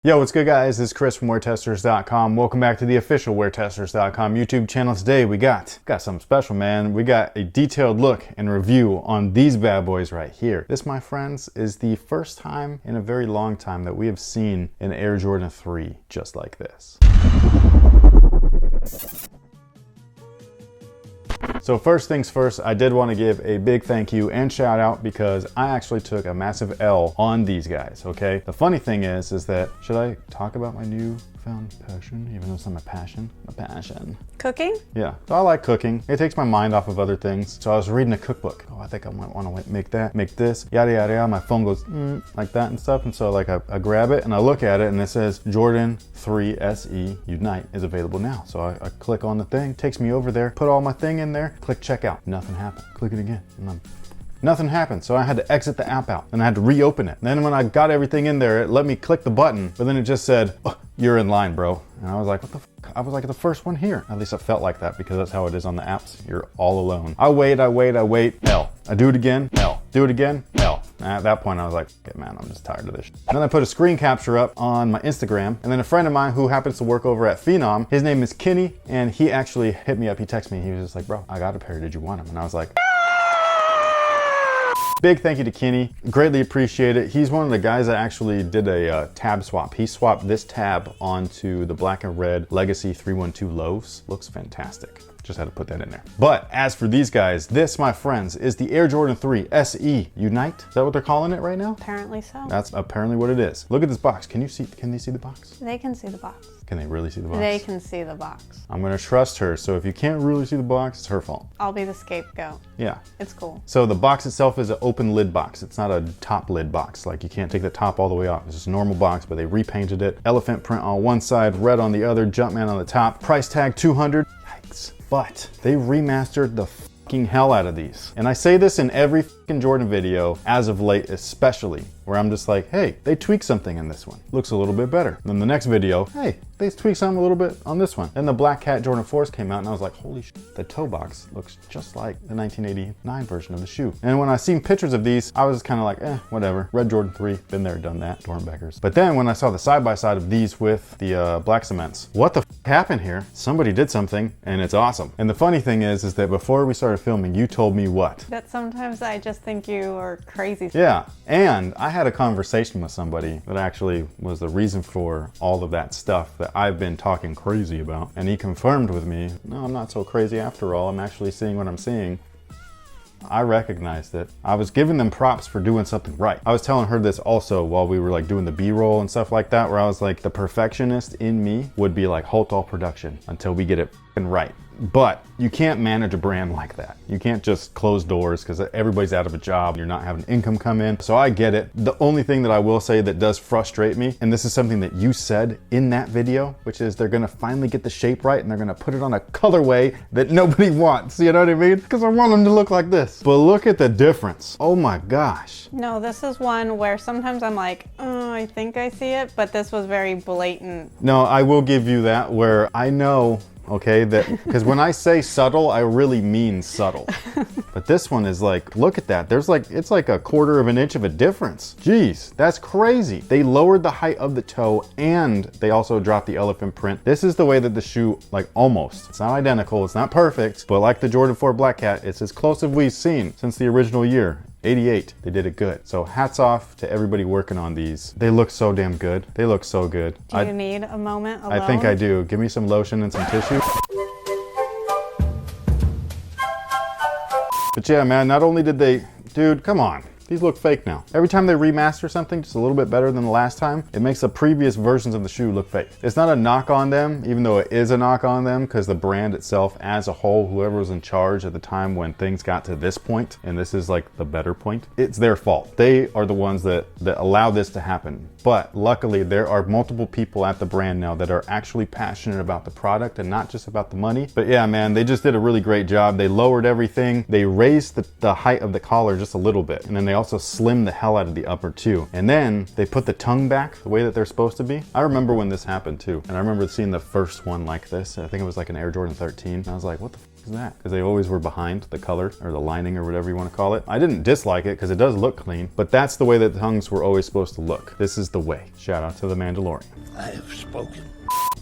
Yo, what's good guys? This is Chris from WearTesters.com. Welcome back to the official WearTesters.com YouTube channel. Today we got something special, man. We got a detailed look and review on these bad boys right here. This, my friends, is the first time in a very long time that we have seen an Air Jordan 3 just like this. So first things first, I did want to give a big thank you and shout out because I actually took a massive L on these guys, okay? The funny thing is that, should I talk about my newfound passion, even though it's not my passion? My passion. Cooking? Yeah, so I like cooking. It takes my mind off of other things. So I was reading a cookbook. Oh, I think I might want to make that, make this, yada, yada, yada. My phone goes like that and stuff. And so like I grab it and I look at it and it says Jordan 3 SE Unite is available now. So I click on the thing, takes me over there, put all my thing in there, click checkout. Nothing happened. Click it again. Nothing happened, so I had to exit the app out and I had to reopen it. And then when I got everything in there, it let me click the button, but then it just said, oh, you're in line, bro. And I was like, what the fuck? I was like the first one here. At least it felt like that because that's how it is on the apps. You're all alone. I wait, L. I do it again, L. Do it again, L. And at that point I was like, okay, man, I'm just tired of this. And then I put a screen capture up on my Instagram, and then a friend of mine who happens to work over at Phenom, his name is Kenny, and he actually hit me up. He texted me, he was just like, bro, I got a pair, did you want them? And I was like, big thank you to Kenny, greatly appreciate it. He's one of the guys that actually did a tab swap. He swapped this tab onto the black and red Legacy 312 loaves. Looks fantastic. Just had to put that in there. But as for these guys, this, my friends, is the Air Jordan 3 SE Unite. Is that what they're calling it right now? Apparently so. That's apparently what it is. Look at this box. Can they see the box? They can see the box. Can they really see the box? They can see the box. I'm gonna trust her, so if you can't really see the box, it's her fault. I'll be the scapegoat. Yeah. It's cool. So the box itself is an open lid box. It's not a top lid box. Like you can't take the top all the way off. It's just a normal box, but they repainted it. Elephant print on one side, red on the other, Jumpman on the top. Price tag $200. Yikes. But they remastered the fucking hell out of these. And I say this in every fucking Jordan video, as of late especially, where I'm just like, hey, they tweaked something in this one. Looks a little bit better. Then the next video, hey, they tweaked something a little bit on this one. Then the Black Cat Jordan 4s came out and I was like, holy shit, the toe box looks just like the 1989 version of the shoe. And when I seen pictures of these, I was kind of like, whatever. Red Jordan 3, been there, done that, Dornbeckers. But then when I saw the side-by-side of these with the black cements, what the happened here? Somebody did something and it's awesome. And the funny thing is that before we started filming, you told me what? That sometimes I just think you are crazy. Yeah, and I had a conversation with somebody that actually was the reason for all of that stuff that I've been talking crazy about. And he confirmed with me, no, I'm not so crazy after all. I'm actually seeing what I'm seeing. I recognized that I was giving them props for doing something right. I was telling her this also while we were like doing the B-roll and stuff like that, where I was like, the perfectionist in me would be like, halt all production until we get it right. But you can't manage a brand like that. You can't just close doors because everybody's out of a job. You're not having income come in. So I get it. The only thing that I will say that does frustrate me, and this is something that you said in that video, which is they're gonna finally get the shape right and they're gonna put it on a colorway that nobody wants. You know what I mean? Because I want them to look like this. But look at the difference. Oh my gosh. No, this is one where sometimes I'm like, oh, I think I see it, but this was very blatant. No, I will give you that where I know, okay, that because when I say subtle, I really mean subtle. But this one is like, look at that. There's like, it's like 1/4 of an inch of a difference. Jeez, that's crazy. They lowered the height of the toe and they also dropped the elephant print. This is the way that the shoe, like almost, it's not identical, it's not perfect, but like the Jordan 4 Black Cat, it's as close as we've seen since the original year. 88, they did it good. So hats off to everybody working on these. They look so damn good. They look so good. Do you need a moment alone? I think I do. Give me some lotion and some tissue. But yeah, man, not only did they, dude, come on. These look fake now. Every time they remaster something just a little bit better than the last time, it makes the previous versions of the shoe look fake. It's not a knock on them, even though it is a knock on them, because the brand itself as a whole, whoever was in charge at the time when things got to this point, and this is like the better point, it's their fault. They are the ones that allow this to happen. But luckily, there are multiple people at the brand now that are actually passionate about the product and not just about the money. But yeah, man, they just did a really great job. They lowered everything. They raised the height of the collar just a little bit. And then they also slimmed the hell out of the upper too. And then they put the tongue back the way that they're supposed to be. I remember when this happened too. And I remember seeing the first one like this. I think it was like an Air Jordan 13. And I was like, what the f is that? Because they always were behind the color or the lining or whatever you want to call it. I didn't dislike it because it does look clean, but that's the way that the tongues were always supposed to look. This is the way. Shout out to the Mandalorian. I have spoken.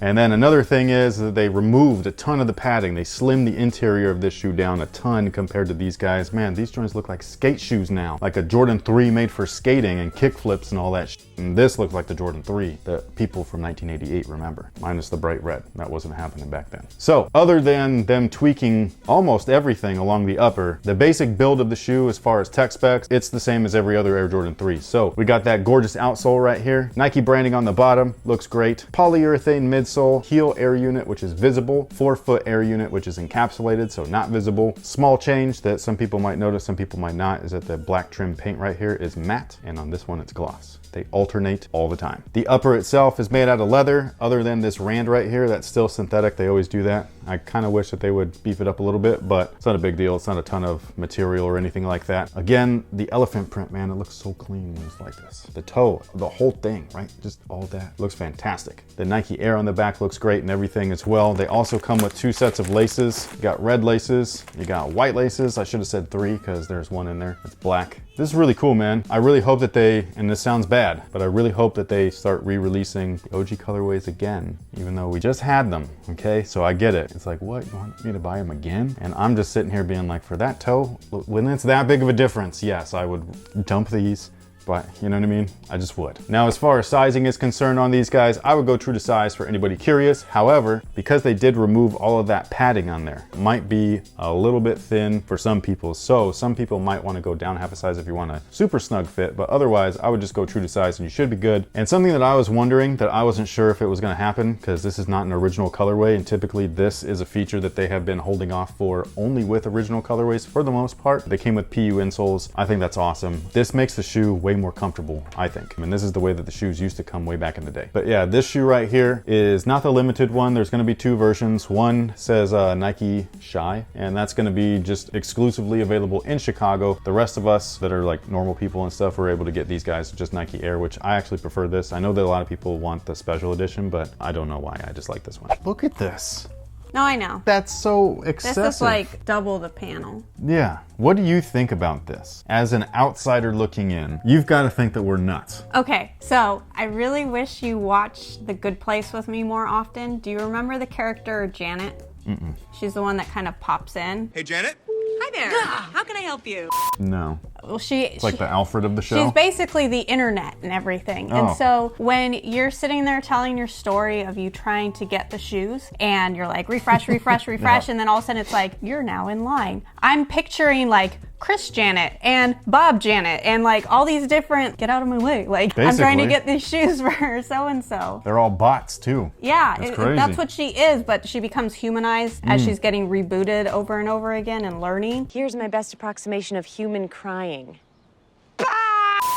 And then another thing is that they removed a ton of the padding. They slimmed the interior of this shoe down a ton compared to these guys. Man, these joints look like skate shoes now. Like a Jordan 3 made for skating and kick flips and all that shit. And this looks like the Jordan 3 that people from 1988 remember, minus the bright red. That wasn't happening back then. So other than them tweaking almost everything along the upper, the basic build of the shoe as far as tech specs, it's the same as every other Air Jordan 3. So we got that gorgeous outsole right here. Nike branding on the bottom, looks great. Polyurethane midsole, heel air unit, which is visible, forefoot air unit, which is encapsulated, so not visible. Small change that some people might notice, some people might not, is that the black trim paint right here is matte, and on this one it's gloss. They alternate all the time. The upper itself is made out of leather, other than this rand right here, that's still synthetic. They always do that. I kind of wish that they would beef it up a little bit, but it's not a big deal. It's not a ton of material or anything like that. Again, the elephant print, man, it looks so clean when it's like this. The toe, the whole thing, right? Just all that looks fantastic. The Nike Air on the back looks great and everything as well. They also come with 2 sets of laces. You got red laces, you got white laces. I should have said 3 because there's one in there. It's black. This is really cool, man. I really hope that they, and this sounds bad, but I really hope that they start re-releasing the OG colorways again, even though we just had them, okay? So I get it. It's like, what, you want me to buy them again? And I'm just sitting here being like, for that toe, when it's that big of a difference, yes, I would dump these. But you know what I mean? I just would. Now, as far as sizing is concerned on these guys, I would go true to size for anybody curious. However, because they did remove all of that padding on there, it might be a little bit thin for some people. So some people might want to go down half a size if you want a super snug fit, but otherwise I would just go true to size and you should be good. And something that I was wondering that I wasn't sure if it was going to happen, because this is not an original colorway, and typically this is a feature that they have been holding off for only with original colorways for the most part. They came with PU insoles. I think that's awesome. This makes the shoe way more comfortable, I think. I mean, this is the way that the shoes used to come way back in the day. But yeah, this shoe right here is not the limited one. There's going to be 2 versions. One says Nike Shy, and that's going to be just exclusively available in Chicago. The rest of us that are like normal people and stuff were able to get these guys just Nike Air, which I actually prefer this. I know that a lot of people want the special edition, but I don't know why. I just like this one. Look at this. No, I know. That's so excessive. This is like double the panel. Yeah. What do you think about this? As an outsider looking in, you've got to think that we're nuts. Okay, so I really wish you watched The Good Place with me more often. Do you remember the character Janet? Mm-mm. She's the one that kind of pops in. Hey, Janet. Hi there. How can I help you? No. Well, It's like the Alfred of the show? She's basically the internet and everything. Oh. And so when you're sitting there telling your story of you trying to get the shoes and you're like, refresh, refresh, refresh, Yeah. and then all of a sudden it's like, you're now in line. I'm picturing like Chris Janet and Bob Janet and like all these different, get out of my way. Like, I'm trying to Basically. get these shoes for so-and-so. They're all bots too. Yeah, That's crazy. that's what she is, but she becomes humanized as she's getting rebooted over and over again and learning. Here's my best approximation of human crying.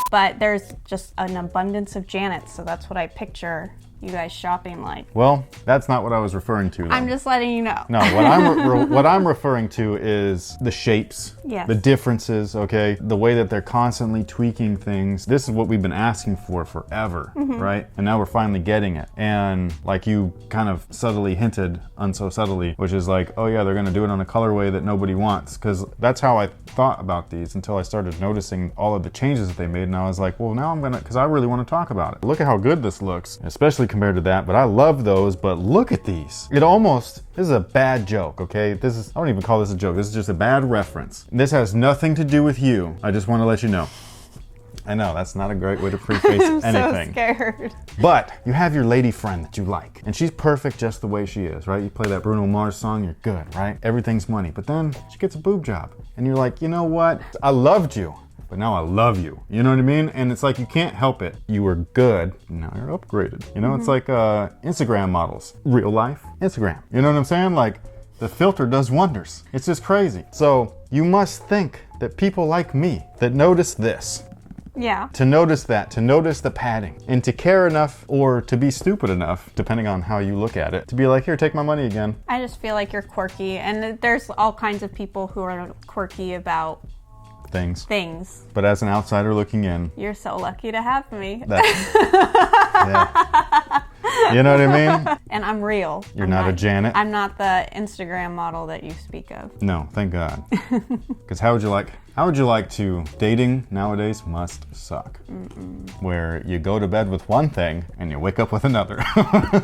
But there's just an abundance of Janets, so that's what I picture you guys shopping like. Well, that's not what I was referring to, though. I'm just letting you know. No, what I'm referring to is the shapes, Yes. the differences, okay? The way that they're constantly tweaking things. This is what we've been asking for forever, right? And now we're finally getting it. And like you kind of subtly hinted, unso subtly, which is like, oh yeah, they're gonna do it on a colorway that nobody wants. Because that's how I thought about these until I started noticing all of the changes that they made. And I was like, well, now I'm gonna, because I really want to talk about it. Look at how good this looks, especially compared to that, but I love those. But look at these. It almost, this is a bad joke, okay? This is, I don't even call this a joke. This is just a bad reference. This has nothing to do with you. I just want to let you know. I know, that's not a great way to preface I'm anything. so scared. But you have your lady friend that you like, and she's perfect just the way she is, right? You play that Bruno Mars song, you're good, right? Everything's money. But then she gets a boob job, and you're like, you know what? I loved you, but now I love you. You know what I mean? And it's like, you can't help it. You were good, now you're upgraded. You know, it's like Instagram models. Real life, Instagram. You know what I'm saying? Like, the filter does wonders. It's just crazy. So you must think that people like me that notice this, Yeah. to notice that, to notice the padding, and to care enough or to be stupid enough, depending on how you look at it, to be like, here, take my money again. I just feel like you're quirky, and there's all kinds of people who are quirky about Things. But as an outsider looking in, you're so lucky to have me. yeah. You know what I mean? And I'm real. You're not a Janet? I'm not the Instagram model that you speak of. No, thank God. Because how would you like to, dating nowadays must suck. Where you go to bed with one thing and you wake up with another.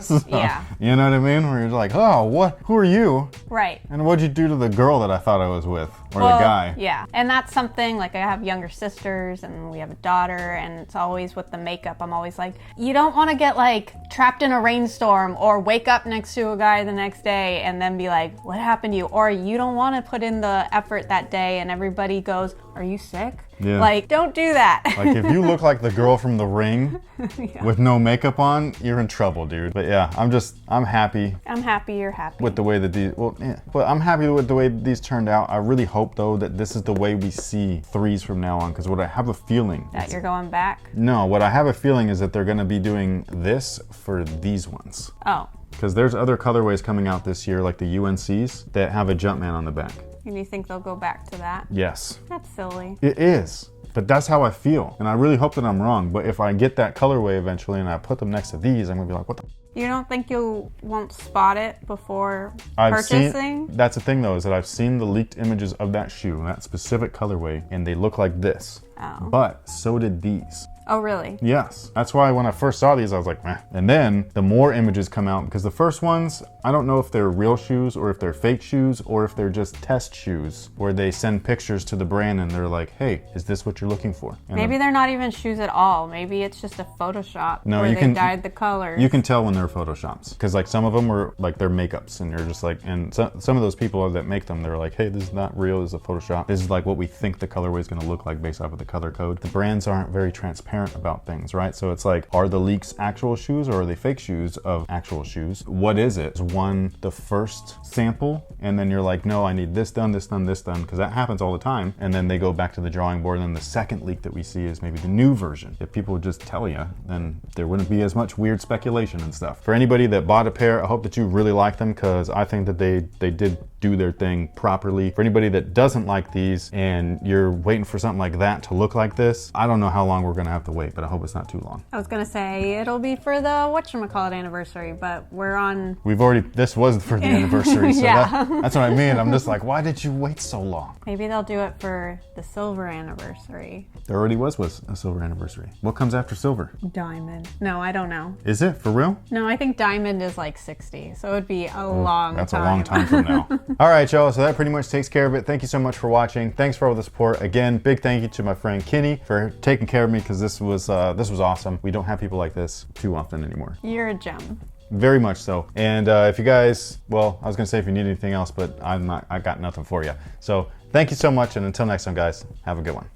So, Yeah. You know what I mean? Where you're like, oh, who are you? Right. And what'd you do to the girl that I thought I was with? Or the guy? Yeah. And that's something, like I have younger sisters and we have a daughter, and it's always with the makeup. I'm always like, you don't want to get like trapped in a rainstorm or wake up next to a guy the next day and then be like, what happened to you? Or you don't want to put in the effort that day and everybody goes, are you sick? Yeah. Like, don't do that. Like if you look like the girl from The Ring with no makeup on, you're in trouble, dude. But yeah, I'm happy. I'm happy you're happy. With the way that but I'm happy with the way these turned out. I really hope though that this is the way we see threes from now on, because what I have a feeling that you're going back? No, what I have a feeling is that they're gonna be doing this for these ones. Oh. Because there's other colorways coming out this year, like the UNCs, that have a Jumpman on the back. And you think they'll go back to that? Yes. That's silly. It is. But that's how I feel. And I really hope that I'm wrong. But if I get that colorway eventually and I put them next to these, I'm gonna be like, what the? You don't think you won't spot it before purchasing? That's the thing though, is that I've seen the leaked images of that shoe, that specific colorway, and they look like this. Oh. But so did these. Oh, really? Yes. That's why when I first saw these, I was like, meh. And then the more images come out, because the first ones, I don't know if they're real shoes or if they're fake shoes or if they're just test shoes where they send pictures to the brand and they're like, hey, is this what you're looking for? And maybe they're not even shoes at all. Maybe it's just a Photoshop where they dyed the colors. You can tell when they're Photoshops, because like some of them were like they're makeups and you're just like, and some of those people that make them, they're like, hey, this is not real, this is a Photoshop. This is like what we think the colorway is going to look like based off of the color code. The brands aren't very transparent about things, right? So it's like, are the leaks actual shoes or are they fake shoes of actual shoes? What is it? Is one the first sample and then you're like, no, I need this done, this done, this done, because that happens all the time. And then they go back to the drawing board, and then the second leak that we see is maybe the new version. If people would just tell you, then there wouldn't be as much weird speculation and stuff. For anybody that bought a pair, I hope that you really like them, because I think that they did do their thing properly. For anybody that doesn't like these and you're waiting for something like that to look like this, I don't know how long we're gonna have to wait, but I hope it's not too long. I was gonna say it'll be for the whatchamacallit anniversary, but this was for the anniversary, so yeah. That's what I mean. I'm just like, why did you wait so long? Maybe they'll do it for the silver anniversary. There already was a silver anniversary. What comes after silver? Diamond. No, I don't know. Is it for real? No, I think diamond is like 60, so it'd be a long time. That's a long time from now. All right, y'all, so that pretty much takes care of it. Thank you so much for watching. Thanks for all the support. Again, big thank you to my friend Kenny for taking care of me, because this was awesome. We don't have people like this too often anymore. You're a gem. Very much so. And if you guys, well, I was gonna say if you need anything else, but I got nothing for you. So thank you so much, and until next time, guys, have a good one.